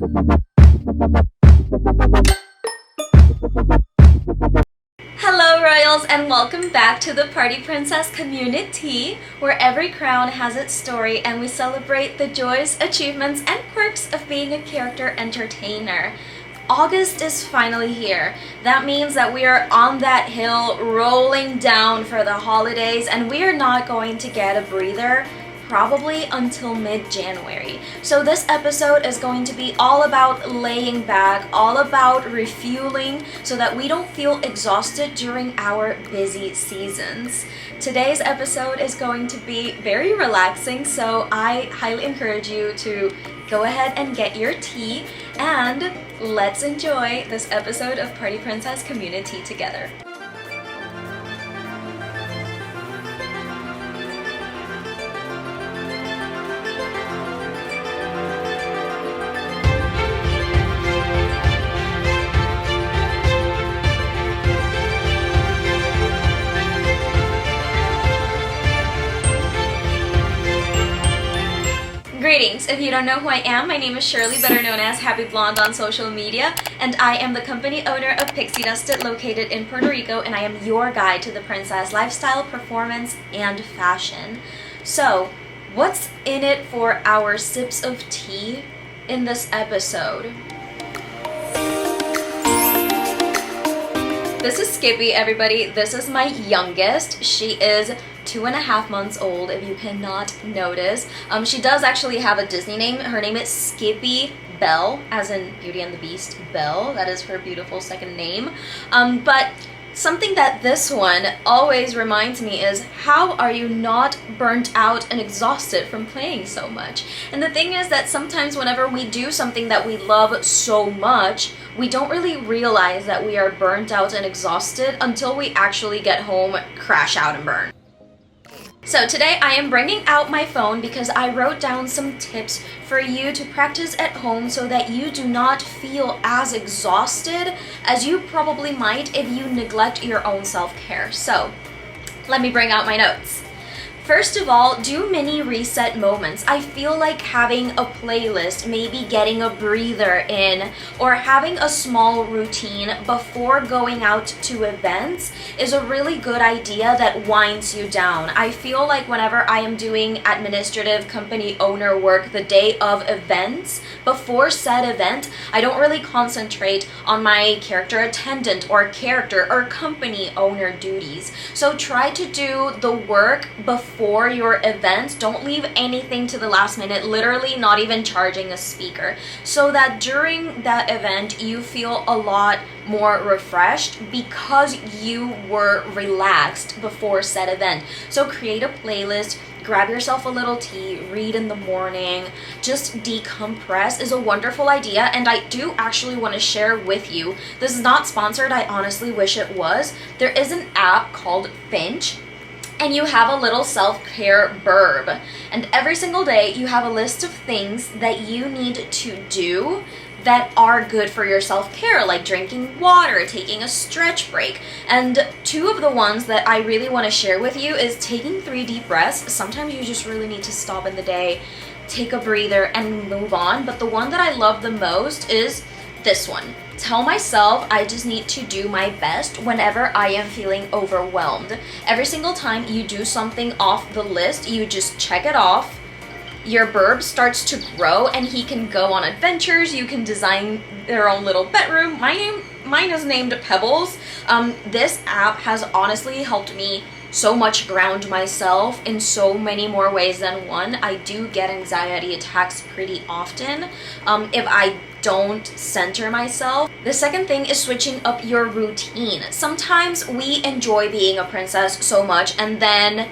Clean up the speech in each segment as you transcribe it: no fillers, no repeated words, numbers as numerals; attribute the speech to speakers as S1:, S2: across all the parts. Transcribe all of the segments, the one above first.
S1: Hello Royals, and welcome back to the Party Princess CommuniTea, where every crown has its story and we celebrate the joys, achievements, and quirks of being a character entertainer. August is finally here. That means that we are on that hill rolling down for the holidays, and we are not going to get a breather probably until mid-January. So this episode is going to be all about laying back, all about refueling so that we don't feel exhausted during our busy seasons. Today's episode is going to be very relaxing, so I highly encourage you to go ahead and get your tea and let's enjoy this episode of Party Princess CommuniTea together. Greetings! If you don't know who I am, my name is Shirley, better known as Happy Blonde on social media, and I am the company owner of Pixie Dusted, located in Puerto Rico, and I am your guide to the princess lifestyle, performance, and fashion. So, what's in it for our sips of tea in this episode? This is Skippy, everybody. This is my youngest. She is 2.5 months old, if you cannot notice. She does actually have a Disney name. Her name is Skippy Belle, as in Beauty and the Beast Belle. That is her beautiful second name. But something that this one always reminds me is, how are you not burnt out and exhausted from playing so much? And the thing is that sometimes whenever we do something that we love so much, we don't really realize that we are burnt out and exhausted until we actually get home, crash out, and burn. So today I am bringing out my phone because I wrote down some tips for you to practice at home so that you do not feel as exhausted as you probably might if you neglect your own self-care. So let me bring out my notes. First of all, do mini reset moments. I feel like having a playlist, maybe getting a breather in, or having a small routine before going out to events is a really good idea that winds you down. I feel like whenever I am doing administrative company owner work the day of events, before said event, I don't really concentrate on my character attendant or character or company owner duties. So try to do the work before your event. Don't leave anything to the last minute, literally not even charging a speaker, so that during that event you feel a lot more refreshed because you were relaxed before said event. So create a playlist, grab yourself a little tea, read in the morning, just decompress is a wonderful idea. And I do actually want to share with you, this is not sponsored, I honestly wish it was. There is an app called Finch, and you have a little self-care burb, and every single day you have a list of things that you need to do that are good for your self-care, like drinking water, taking a stretch break. And two of the ones that I really want to share with you is taking 3 deep breaths. Sometimes you just really need to stop in the day, take a breather, and move on. But the one that I love the most is this one. Tell myself I just need to do my best whenever I am feeling overwhelmed. Every single time you do something off the list, you just check it off. Your burb starts to grow and he can go on adventures. You can design their own little bedroom. Mine is named Pebbles. This app has honestly helped me so much ground myself in so many more ways than one. I do get anxiety attacks pretty often if I don't center myself. The second thing is switching up your routine. Sometimes we enjoy being a princess so much, and then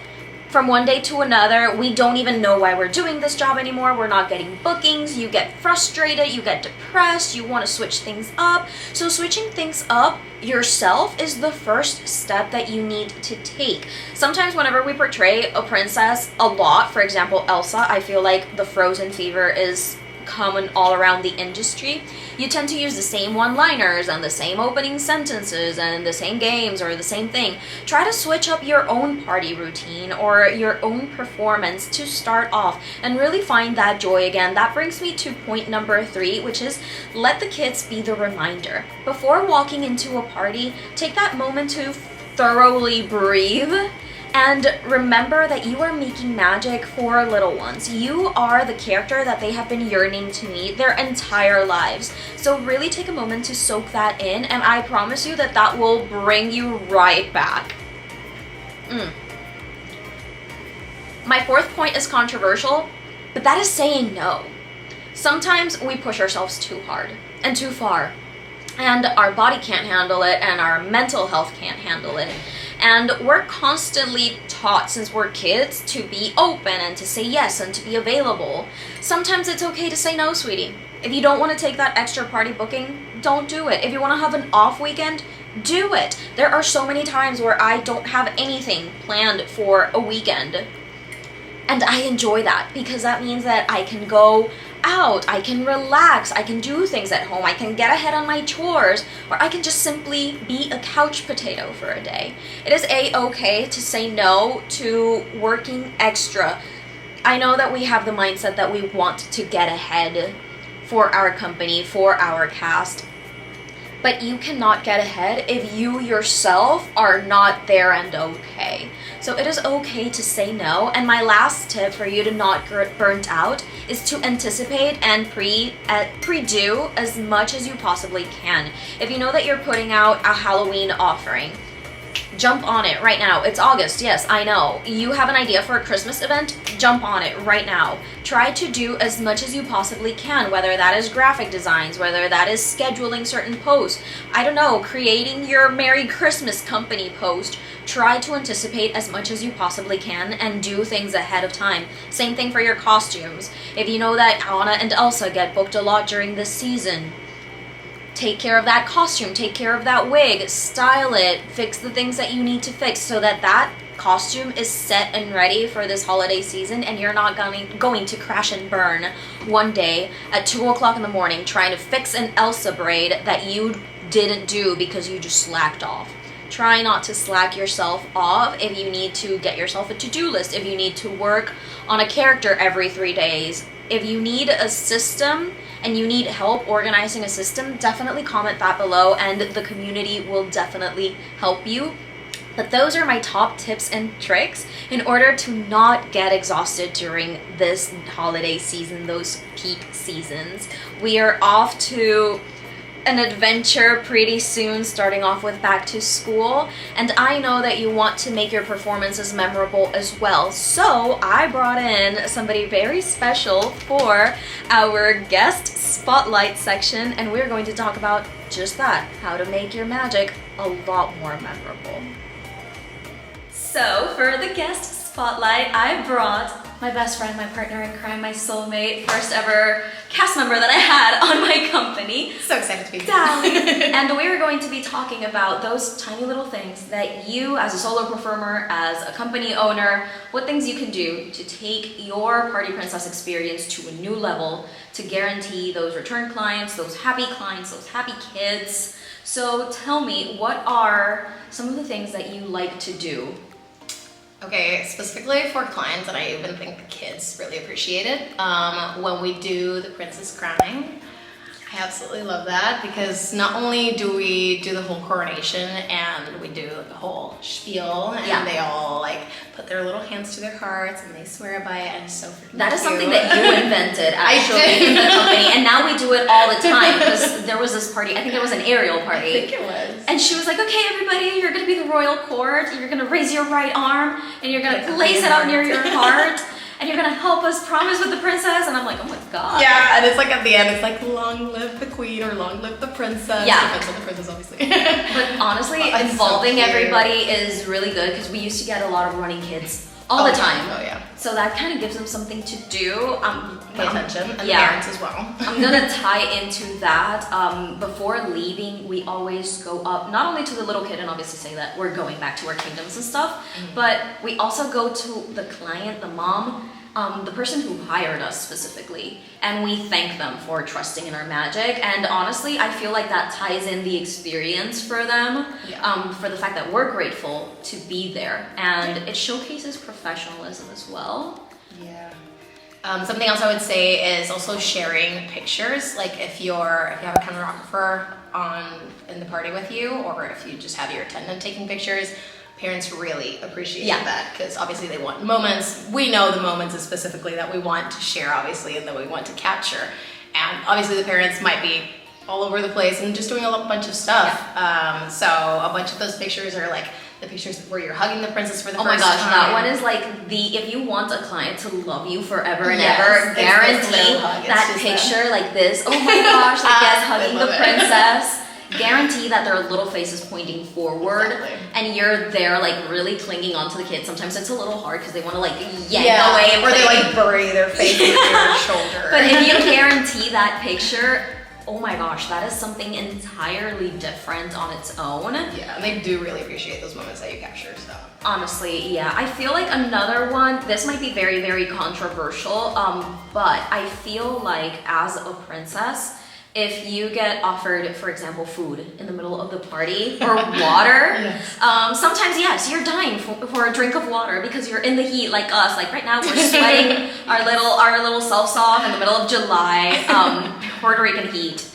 S1: from one day to another, we don't even know why we're doing this job anymore. We're not getting bookings. You get frustrated, you get depressed, you want to switch things up. So switching things up yourself is the first step that you need to take. Sometimes whenever we portray a princess a lot, for example, Elsa, I feel like the Frozen fever is common all around the industry. You tend to use the same one-liners and the same opening sentences and the same games or the same thing. Try to switch up your own party routine or your own performance to start off and really find that joy again. That brings me to point number 3, which is let the kids be the reminder. Before walking into a party, take that moment to thoroughly breathe and remember that you are making magic for little ones. You are the character that they have been yearning to meet their entire lives. So really take a moment to soak that in, and I promise you that that will bring you right back. My 4th point is controversial, but that is saying no. Sometimes we push ourselves too hard and too far, and our body can't handle it, and our mental health can't handle it. And we're constantly taught since we're kids to be open and to say yes and to be available. Sometimes it's okay to say no, sweetie. If you don't want to take that extra party booking, don't do it. If you want to have an off weekend, do it. There are so many times where I don't have anything planned for a weekend. And I enjoy that because that means that I can go out, I can relax, I can do things at home, I can get ahead on my chores, or I can just simply be a couch potato for a day. It is a-okay to say no to working extra. I know that we have the mindset that we want to get ahead for our company, for our cast, but you cannot get ahead if you yourself are not there and okay. So it is okay to say no. And my last tip for you to not get burnt out is to anticipate and pre-do as much as you possibly can. If you know that you're putting out a Halloween offering, jump on it right now. It's August, yes, I know. You have an idea for a Christmas event? Jump on it right now. Try to do as much as you possibly can, whether that is graphic designs, whether that is scheduling certain posts, I don't know, creating your Merry Christmas company post. Try to anticipate as much as you possibly can and do things ahead of time. Same thing for your costumes. If you know that Anna and Elsa get booked a lot during this season, take care of that costume, take care of that wig, style it, fix the things that you need to fix so that that costume is set and ready for this holiday season, and you're not going to crash and burn one day at 2 o'clock in the morning trying to fix an Elsa braid that you didn't do because you just slacked off. Try not to slack yourself off. If you need to get yourself a to-do list, if you need to work on a character every 3 days, if you need a system and you need help organizing a system, definitely comment that below and the community will definitely help you. But those are my top tips and tricks in order to not get exhausted during this holiday season, those peak seasons. We are off to an adventure pretty soon, starting off with back to school, and I know that you want to make your performances memorable as well. So I brought in somebody very special for our guest spotlight section, and we're going to talk about just that, how to make your magic a lot more memorable. So for the guest spotlight, I brought my best friend, my partner in crime, my soulmate, first ever cast member that I had on my company.
S2: So excited to be here.
S1: And we are going to be talking about those tiny little things that you, as a solo performer, as a company owner, what things you can do to take your Party Princess experience to a new level to guarantee those return clients, those happy kids. So tell me, what are some of the things that you like to do?
S2: Okay, specifically for clients, and I even think the kids really appreciate it, when we do the princess crowning. I absolutely love that because not only do we do the whole coronation and we do the whole spiel and they all like put their little hands to their hearts and they swear by it, and it's so freaking
S1: That is
S2: cute.
S1: something that you invented actually in the company, and now we do it all the time because there was this party, I think it was an Ariel party.
S2: I think it was.
S1: And she was like, okay everybody, you're gonna be the royal court, you're gonna raise your right arm and you're gonna place it out near your heart. And you're gonna help us promise with the princess, and I'm like, oh my god.
S2: Yeah, and it's like at the end, it's like, long live the queen or long live the princess.
S1: Yeah.
S2: Depends on the princess, obviously.
S1: But honestly, involving everybody is really good because we used to get a lot of running kids all the time.
S2: Oh yeah.
S1: So that kind of gives them something to do.
S2: Pay attention, and the parents as well.
S1: I'm gonna tie into that. Before leaving, we always go up, not only to the little kid and obviously say that we're going back to our kingdoms and stuff, but we also go to the client, the mom, the person who hired us specifically, and we thank them for trusting in our magic. And honestly, I feel like that ties in the experience for them, for the fact that we're grateful to be there, and it showcases professionalism as well.
S2: Yeah. Something else I would say is also sharing pictures. Like if you have a cameragrapher in the party with you, or if you just have your attendant taking pictures, parents really appreciate that, because obviously they want moments. We know the moments specifically that we want to share, obviously, and that we want to capture. And obviously the parents might be all over the place and just doing a bunch of stuff. So a bunch of those pictures are like the pictures where you're hugging the princess for the first time.
S1: Oh my gosh, that one is like if you want a client to love you forever and ever, guarantee that picture like this. Oh my gosh, like yes, hugging the princess. Guarantee that their little face is pointing forward, and you're there like really clinging onto the kid. Sometimes it's a little hard because they want to like yank away,
S2: or they like bury their face in your shoulder.
S1: But if you guarantee that picture, oh my gosh, that is something entirely different on its own.
S2: Yeah, and they do really appreciate those moments that you capture, so.
S1: Honestly, yeah. I feel like another one, this might be very, very controversial, but I feel like as a princess, if you get offered, for example, food in the middle of the party or water, sometimes, yes, you're dying for a drink of water because you're in the heat like us. Like right now, we're sweating our little selves off in the middle of July, Puerto Rican heat.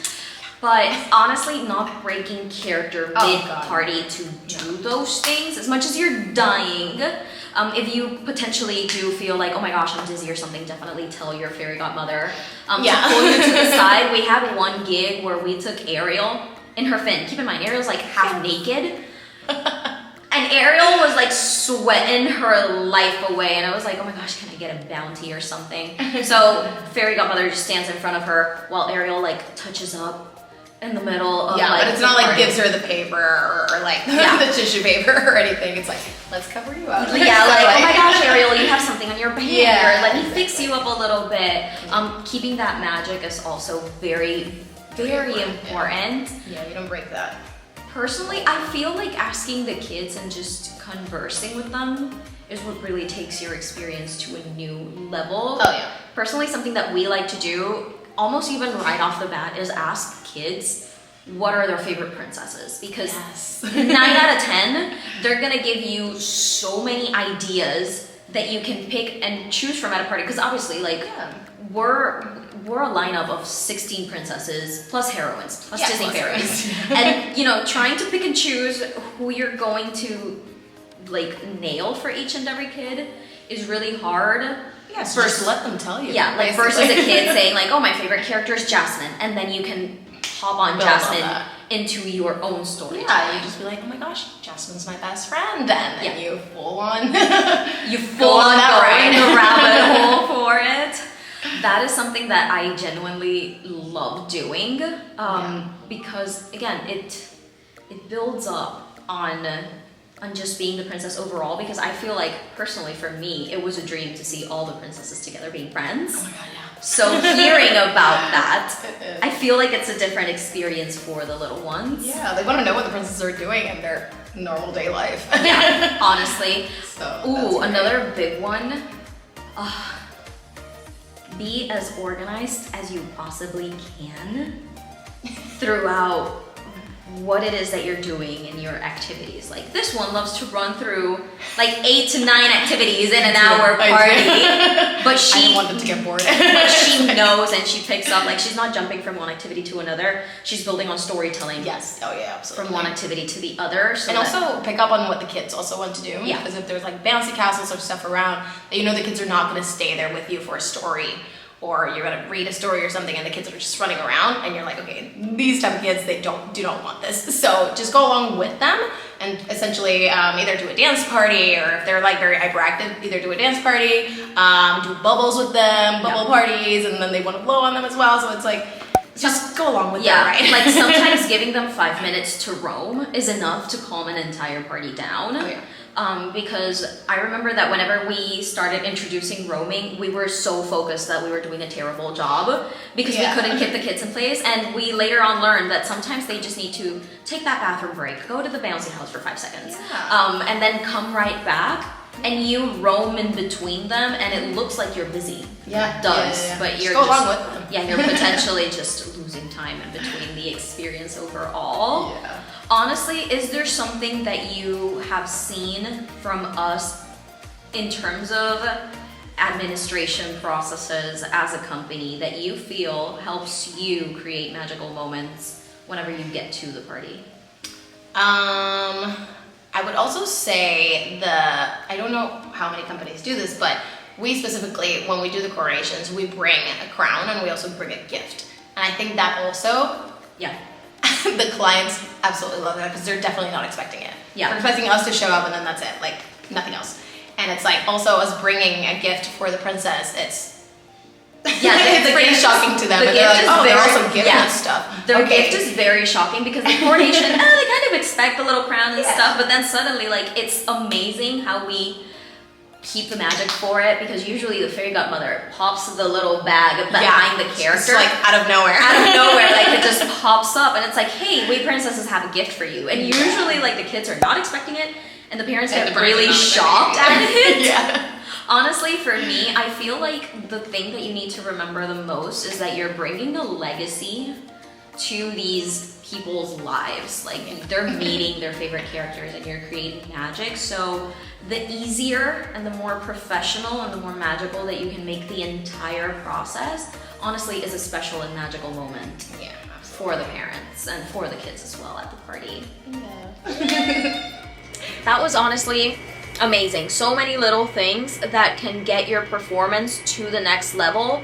S1: But honestly, not breaking character mid-party to do those things as much as you're dying. If you potentially do feel like, oh my gosh, I'm dizzy or something, definitely tell your fairy godmother to pull you to the side. We had one gig where we took Ariel in her fin. Keep in mind, Ariel's like half naked. And Ariel was like sweating her life away. And I was like, oh my gosh, can I get a bounty or something? So fairy godmother just stands in front of her while Ariel like touches up in the middle of
S2: but it's not like gives her the paper or like the tissue paper or anything. It's like, let's cover you up.
S1: Yeah, like, oh my gosh, Ariel, you have something on your hair. Let me fix you up a little bit. Keeping that magic is also very, very important.
S2: Yeah, you don't break that.
S1: Personally, I feel like asking the kids and just conversing with them is what really takes your experience to a new level.
S2: Oh yeah.
S1: Personally, something that we like to do, almost even right off the bat, is ask kids what are their favorite princesses, because 9 out of 10 they're gonna give you so many ideas that you can pick and choose from at a party, because obviously like we're a lineup of 16 princesses plus heroines plus Disney fairies and you know, trying to pick and choose who you're going to like nail for each and every kid is really hard.
S2: Yeah, so just let them tell you.
S1: Yeah, like versus a kid saying like, oh, my favorite character is Jasmine, and then you can hop on Jasmine into your own story.
S2: Yeah, you just be like, oh my gosh, Jasmine's my best friend, and then you full on
S1: go in the rabbit hole for it. That is something that I genuinely love doing, because again, it builds up on just being the princess overall, because I feel like personally for me it was a dream to see all the princesses together being friends.
S2: Oh my god, yeah.
S1: So hearing about that, I feel like it's a different experience for the little ones.
S2: Yeah, they want to know what the princesses are doing in their normal day life.
S1: Yeah, honestly.
S2: So
S1: another big one. Be as organized as you possibly can throughout what it is that you're doing in your activities. Like this one loves to run through like 8 to 9 activities in an hour party, but she
S2: I didn't want them to get bored.
S1: But she knows and she picks up, like she's not jumping from one activity to another, she's building on storytelling.
S2: Yes, oh yeah, absolutely.
S1: From one activity to the other. So
S2: and also pick up on what the kids also want to do.
S1: Yeah.
S2: Because if there's like bouncy castles or stuff around, you know the kids are not going to stay there with you for a story, or you're gonna read a story or something and the kids are just running around and you're like, okay, these type of kids, they do not want this. So just go along with them and essentially either do a dance party, or if they're like very hyperactive, either do a dance party, do bubbles with them, bubble parties, and then they want to blow on them as well. So it's like, just go along with them, right?
S1: Like sometimes giving them 5 minutes to roam is enough to calm an entire party down.
S2: Oh, yeah.
S1: Because I remember that whenever we started introducing roaming, we were so focused that we were doing a terrible job because we couldn't keep the kids in place. And we later on learned that sometimes they just need to take that bathroom break, go to the bouncy house for 5 seconds, and then come right back. and you roam in between them, and it looks like you're busy.
S2: Yeah,
S1: it does,
S2: yeah.
S1: but you're
S2: just go along with them.
S1: Yeah, you're potentially just losing time in between the experience overall.
S2: Yeah.
S1: Honestly, is there something that you have seen from us in terms of administration processes as a company that you feel helps you create magical moments whenever you get to the party?
S2: I would also say I don't know how many companies do this, but we specifically, when we do the coronations, we bring a crown and we also bring a gift. And I think that also,
S1: Yeah.
S2: the clients absolutely love that because they're definitely not expecting it.
S1: Yeah.
S2: They're expecting us to show up and then that's it, like nothing else. And it's like also us bringing a gift for the princess, it's it's pretty shocking to them. And they're like, oh, they're also giving us stuff.
S1: Their gift is very shocking because the coronation, they kind of expect the little crown and stuff, but then suddenly, like, it's amazing how we keep the magic for it, because usually the fairy godmother pops the little bag behind the character.
S2: Just like out of nowhere.
S1: Like it just pops up and it's like, hey, we princesses have a gift for you. And usually, like, the kids are not expecting it and the parents get really shocked at it.
S2: Yeah.
S1: Honestly, for me, I feel like the thing that you need to remember the most is that you're bringing a legacy to these people's lives. Like, they're meeting their favorite characters and you're creating magic. So the easier and the more professional and the more magical that you can make the entire process, honestly, is a special and magical moment.
S2: Yeah,
S1: for the parents and for the kids as well at the party.
S2: Yeah.
S1: That was honestly amazing. So many little things that can get your performance to the next level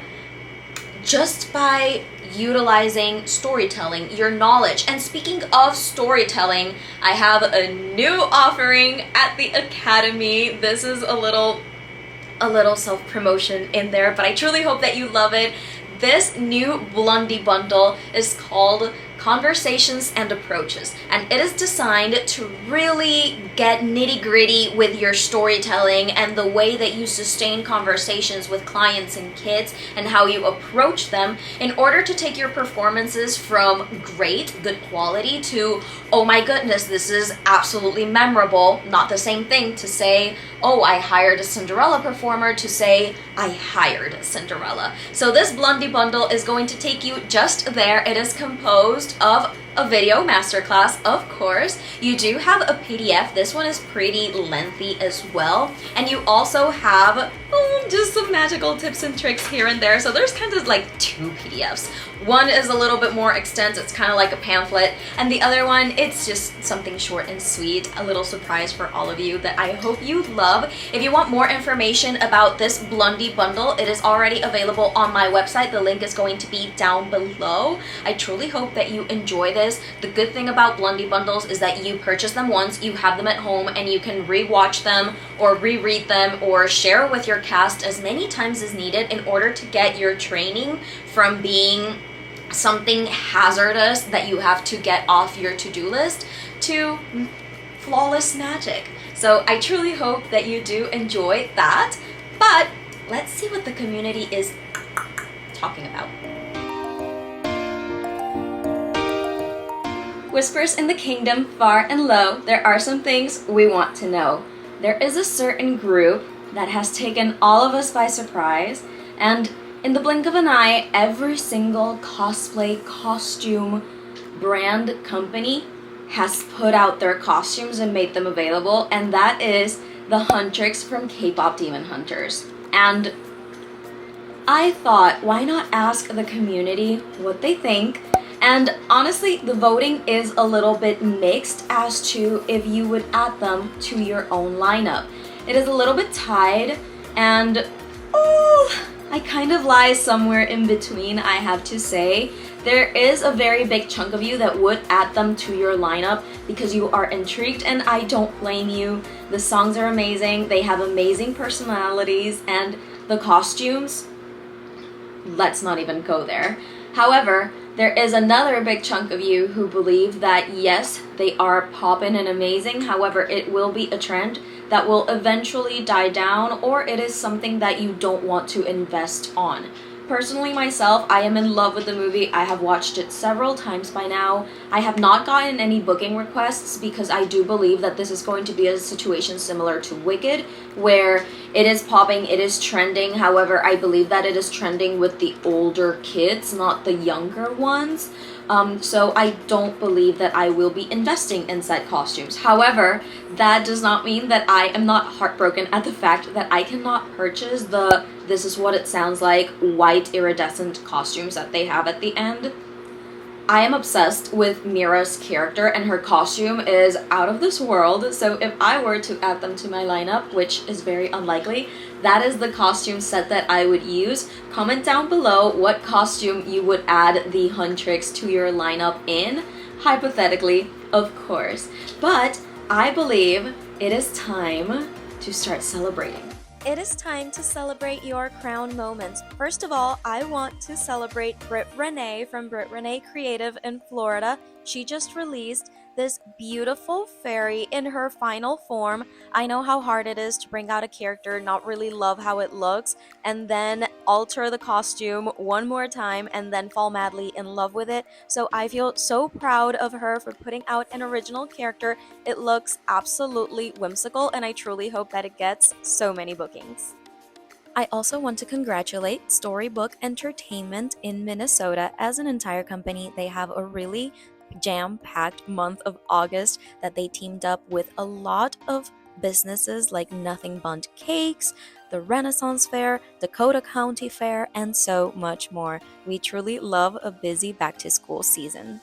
S1: just by utilizing storytelling, your knowledge. And speaking of storytelling, I have a new offering at the Academy. This is a little self-promotion in there, but I truly hope that you love it. This new Blondie bundle is called Conversations and Approaches, and it is designed to really get nitty-gritty with your storytelling and the way that you sustain conversations with clients and kids and how you approach them in order to take your performances from great, good quality to, oh my goodness, this is absolutely memorable. Not the same thing to say, oh, I hired a Cinderella performer, to say, I hired Cinderella. So this Blondie bundle is going to take you just there. It is composed of a video masterclass, of course. You do have a PDF. This one is pretty lengthy as well. And you also have just some magical tips and tricks here and there. So there's kind of like two PDFs. One is a little bit more extensive. It's kind of like a pamphlet. And the other one, it's just something short and sweet. A little surprise for all of you that I hope you love. If you want more information about this Blondie bundle, it is already available on my website. The link is going to be down below. I truly hope that you enjoy this. The good thing about Blondie bundles is that you purchase them once, you have them at home, and you can rewatch them or reread them or share with your cast as many times as needed in order to get your training from being something hazardous that you have to get off your to-do list to flawless magic. So I truly hope that you do enjoy that, but let's see what the community is talking about. Whispers in the kingdom, far and low, there are some things we want to know. There is a certain group that has taken all of us by surprise, and in the blink of an eye, every single cosplay costume brand company has put out their costumes and made them available, and that is the Huntrix from K-pop Demon Hunters. And I thought, why not ask the community what they think? And honestly, the voting is a little bit mixed as to if you would add them to your own lineup. It is a little bit tied, and I kind of lie somewhere in between, I have to say. There is a very big chunk of you that would add them to your lineup because you are intrigued, and I don't blame you. The songs are amazing, they have amazing personalities, and the costumes, let's not even go there. However, there is another big chunk of you who believe that yes, they are poppin' and amazing, however, it will be a trend that will eventually die down, or it is something that you don't want to invest on. personally myself, I am in love with the movie. I have watched it several times by now. I have not gotten any booking requests because I do believe that this is going to be a situation similar to Wicked, where it is popping, it is trending. However, I believe that it is trending with the older kids, not the younger ones. So I don't believe that I will be investing in said costumes. However, that does not mean that I am not heartbroken at the fact that I cannot purchase the "this is what it sounds like" white iridescent costumes that they have at the end. I am obsessed with Mira's character, and her costume is out of this world, so if I were to add them to my lineup, which is very unlikely, that is the costume set that I would use. Comment down below what costume you would add the Huntrix to your lineup in, hypothetically, of course. But I believe it is time to start celebrating.
S3: It is time to celebrate your crown moments. First of all, I want to celebrate Renee from Britt Renee Creative in Florida. She just released this beautiful fairy in her final form. I know how hard it is to bring out a character, not really love how it looks, and then alter the costume one more time and then fall madly in love with it. So I feel so proud of her for putting out an original character. It looks absolutely whimsical, and I truly hope that it gets so many bookings. I also want to congratulate Storybook Entertainment in Minnesota. As an entire company, they have a really jam-packed month of August that they teamed up with a lot of businesses like Nothing Bundt Cakes, the Renaissance Fair, Dakota County Fair, and so much more. We truly love a busy back-to-school season.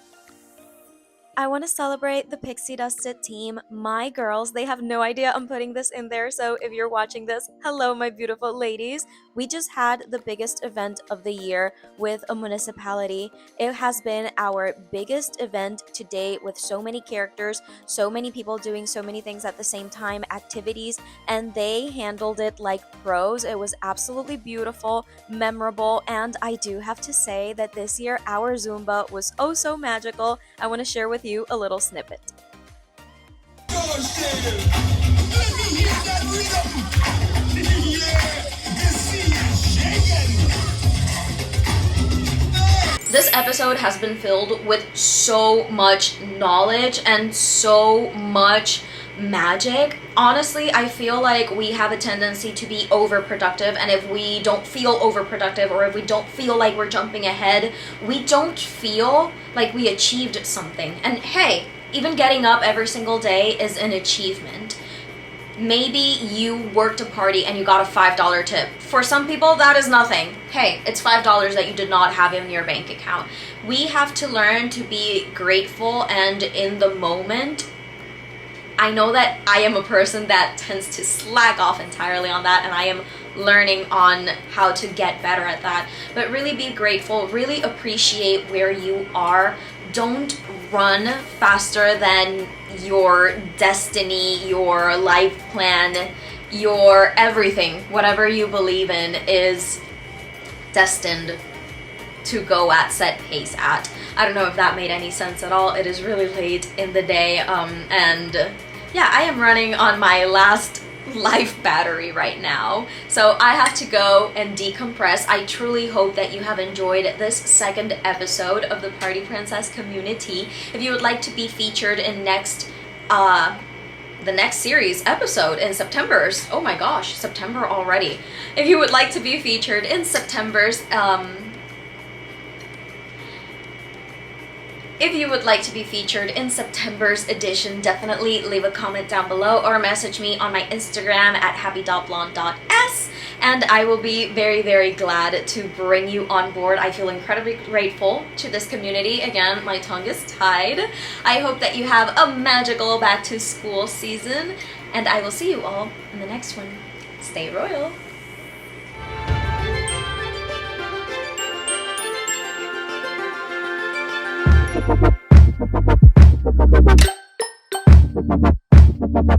S3: I want to celebrate the Pixie Dusted team, my girls. They have no idea I'm putting this in there, so if you're watching this, hello my beautiful ladies. We just had the biggest event of the year with a municipality. It has been our biggest event to date with so many characters, so many people doing so many things at the same time, activities, and they handled it like pros. It was absolutely beautiful, memorable, and I do have to say that this year our Zumba was oh so magical. I want to share with you a little snippet.
S1: This episode has been filled with so much knowledge and so much magic. Honestly, I feel like we have a tendency to be overproductive, and if we don't feel overproductive, or if we don't feel like we're jumping ahead, we don't feel like we achieved something. And hey, even getting up every single day is an achievement. Maybe you worked a party and you got a $5 tip. For some people, that is nothing. Hey, it's $5 that you did not have in your bank account. We have to learn to be grateful and in the moment. I know that I am a person that tends to slack off entirely on that, and I am learning on how to get better at that. But really be grateful, really appreciate where you are. Don't run faster than your destiny, your life plan, your everything. Whatever you believe in is destined to go at set pace at. I don't know if that made any sense at all. It is really late in the day, and yeah, I am running on my last life battery right now, so I have to go and decompress. I truly hope that you have enjoyed this second episode of the Party Princess CommuniTea. If you would like to be featured in the next series episode in September's, oh my gosh, September already. If you would like to be featured in September's If you would like to be featured in September's edition, definitely leave a comment down below or message me on my Instagram at happy.blonde.s, and I will be very, very glad to bring you on board. I feel incredibly grateful to this community. Again, my tongue is tied. I hope that you have a magical back to school season, and I will see you all in the next one. Stay royal. Thank you.